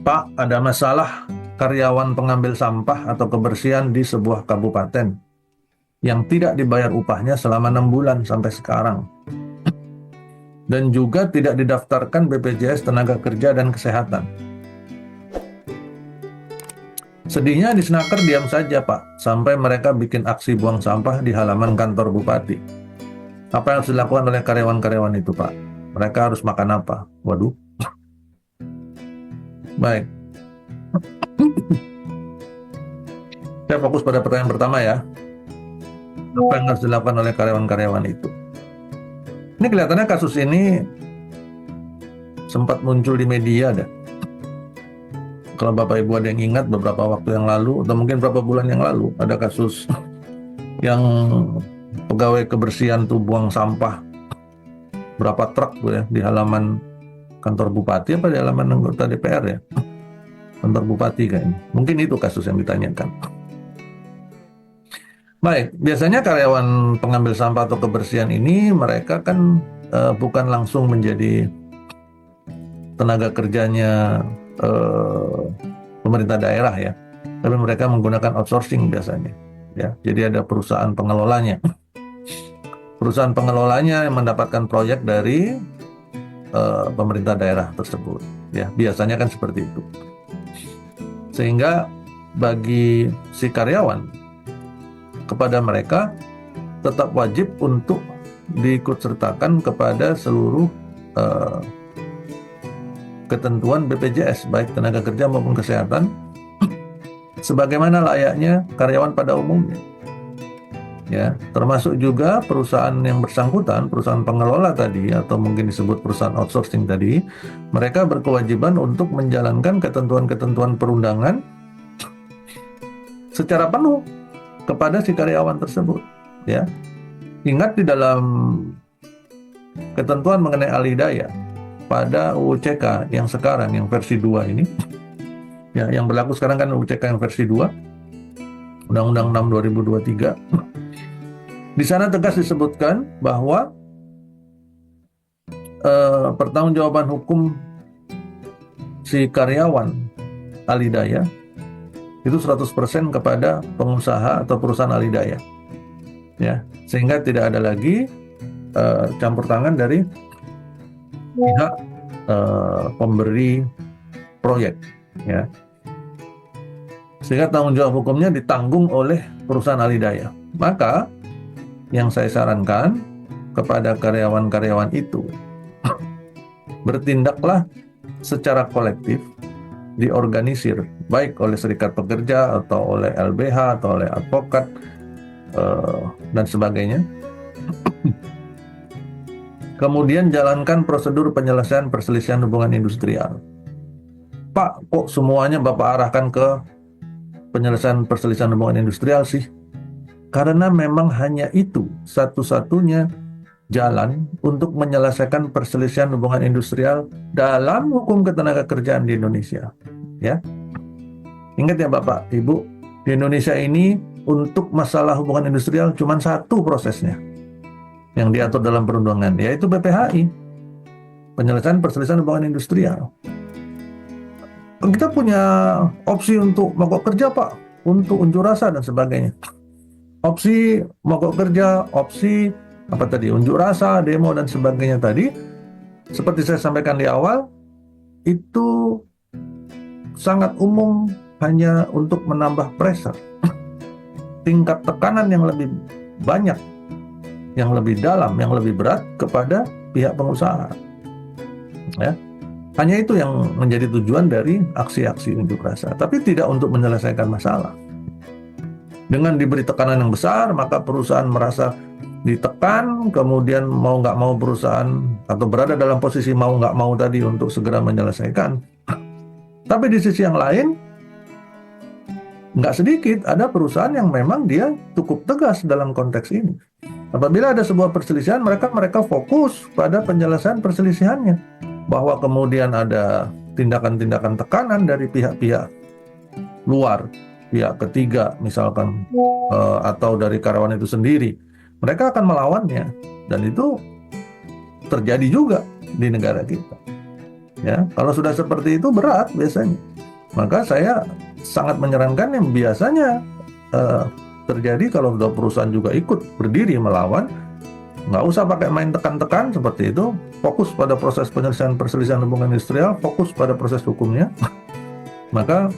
Pak, ada masalah karyawan pengambil sampah atau kebersihan di sebuah kabupaten yang tidak dibayar upahnya selama 6 bulan sampai sekarang. Dan juga tidak didaftarkan BPJS Tenaga Kerja dan Kesehatan. Sedihnya di Senaker diam saja, Pak, sampai mereka bikin aksi buang sampah di halaman kantor bupati. Apa yang harus dilakukan oleh karyawan-karyawan itu, Pak? Mereka harus makan apa? Waduh. Baik. Saya fokus pada pertanyaan pertama ya. Apa yang harus dilakukan oleh karyawan-karyawan itu? Ini kelihatannya kasus ini sempat muncul di media dah. Kalau Bapak Ibu ada yang ingat beberapa waktu yang lalu, atau mungkin beberapa bulan yang lalu, ada kasus yang pegawai kebersihan tuh buang sampah berapa truk tuh ya di halaman kantor bupati apa di halaman anggota DPR ya, kantor bupati kayaknya. Mungkin itu kasus yang ditanyakan. Baik, biasanya karyawan pengambil sampah atau kebersihan ini mereka kan bukan langsung menjadi tenaga kerjanya pemerintah daerah ya, tapi mereka menggunakan outsourcing biasanya ya. Jadi ada perusahaan pengelolanya. Perusahaan pengelolanya yang mendapatkan proyek dari pemerintah daerah tersebut ya, biasanya kan seperti itu. Sehingga bagi si karyawan, kepada mereka tetap wajib untuk diikutsertakan kepada seluruh ketentuan BPJS, baik tenaga kerja maupun kesehatan, sebagaimana layaknya karyawan pada umumnya. Ya, termasuk juga perusahaan yang bersangkutan, perusahaan pengelola tadi, atau mungkin disebut perusahaan outsourcing tadi, mereka berkewajiban untuk menjalankan ketentuan-ketentuan perundangan secara penuh kepada si karyawan tersebut. Ya, ingat di dalam ketentuan mengenai alih daya pada UU CK yang sekarang, yang versi 2 ini, ya, yang berlaku sekarang kan UU CK yang versi 2, Undang-Undang 6 2023. Di sana tegas disebutkan bahwa pertanggungjawaban hukum si karyawan alih daya itu 100% kepada pengusaha atau perusahaan alih daya. Ya, sehingga tidak ada lagi campur tangan dari pihak pemberi proyek, ya. Sehingga tanggung jawab hukumnya ditanggung oleh perusahaan alih daya. Maka yang saya sarankan kepada karyawan-karyawan itu, bertindaklah secara kolektif, diorganisir, baik oleh serikat pekerja atau oleh LBH atau oleh advokat dan sebagainya. Kemudian jalankan prosedur penyelesaian perselisihan hubungan industrial. Pak, kok semuanya Bapak arahkan ke penyelesaian perselisihan hubungan industrial sih? Karena memang hanya itu satu-satunya jalan untuk menyelesaikan perselisihan hubungan industrial dalam hukum ketenagakerjaan di Indonesia. Ya, ingat ya Bapak, Ibu, di Indonesia ini untuk masalah hubungan industrial cuma satu prosesnya yang diatur dalam perundangan, yaitu BPHI, penyelesaian perselisihan hubungan industrial. Kita punya opsi untuk mogok kerja, Pak, untuk unjuk rasa dan sebagainya. Opsi mogok kerja, opsi apa tadi, unjuk rasa, demo dan sebagainya tadi, seperti saya sampaikan di awal, itu sangat umum hanya untuk menambah pressure, tingkat tekanan yang lebih banyak, yang lebih dalam, yang lebih berat kepada pihak pengusaha. Ya, hanya itu yang menjadi tujuan dari aksi-aksi unjuk rasa, tapi tidak untuk menyelesaikan masalah. Dengan diberi tekanan yang besar, maka perusahaan merasa ditekan, kemudian mau nggak mau perusahaan atau berada dalam posisi mau nggak mau tadi untuk segera menyelesaikan. Tapi di sisi yang lain, nggak sedikit ada perusahaan yang memang dia cukup tegas dalam konteks ini. Apabila ada sebuah perselisihan, mereka fokus pada penyelesaian perselisihannya. Bahwa kemudian ada tindakan-tindakan tekanan dari pihak-pihak luar, pihak ketiga misalkan, atau dari karyawan itu sendiri, mereka akan melawannya. Dan itu terjadi juga di negara kita. Ya, kalau sudah seperti itu berat biasanya. Maka saya sangat menyarankan yang biasanya eh, terjadi kalau sudah perusahaan juga ikut berdiri melawan, nggak usah pakai main tekan-tekan seperti itu, fokus pada proses penyelesaian perselisihan hubungan industrial, fokus pada proses hukumnya. Maka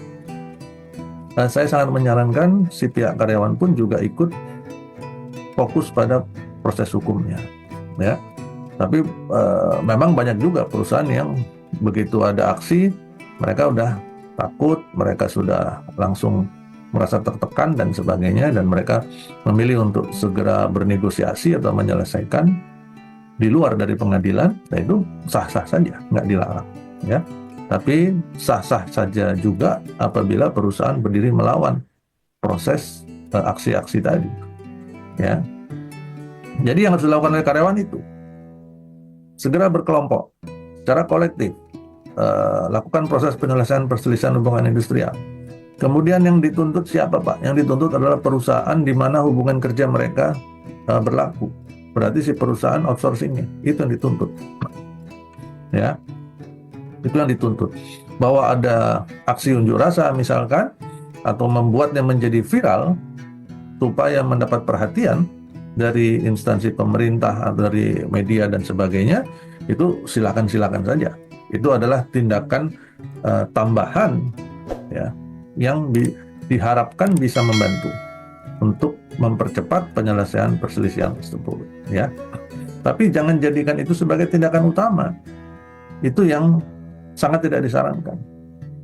saya sangat menyarankan si pihak karyawan pun juga ikut fokus pada proses hukumnya, ya. Tapi memang banyak juga perusahaan yang begitu ada aksi, mereka udah takut, mereka sudah langsung merasa tertekan dan sebagainya, dan mereka memilih untuk segera bernegosiasi atau menyelesaikan di luar dari pengadilan. Nah, itu sah-sah saja, nggak dilarang, ya. Tapi sah-sah saja juga apabila perusahaan berdiri melawan proses aksi-aksi tadi, ya. Jadi yang harus dilakukan oleh karyawan itu segera berkelompok secara kolektif, lakukan proses penyelesaian perselisihan hubungan industrial. Kemudian yang dituntut siapa, Pak? Yang dituntut adalah perusahaan di mana hubungan kerja mereka berlaku. Berarti si perusahaan outsourcingnya itu yang dituntut, ya. Itu yang dituntut. Bahwa ada aksi unjuk rasa misalkan, atau membuatnya menjadi viral supaya mendapat perhatian dari instansi pemerintah atau dari media dan sebagainya, itu silakan saja. Itu adalah tindakan tambahan, ya, yang diharapkan bisa membantu untuk mempercepat penyelesaian perselisihan tersebut, ya. Tapi jangan jadikan itu sebagai tindakan utama. Itu yang sangat tidak disarankan.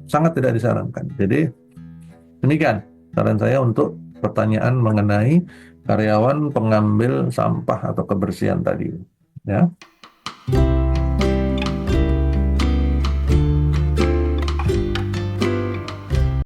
Sangat tidak disarankan. Jadi demikian saran saya untuk pertanyaan mengenai karyawan pengambil sampah atau kebersihan tadi, ya.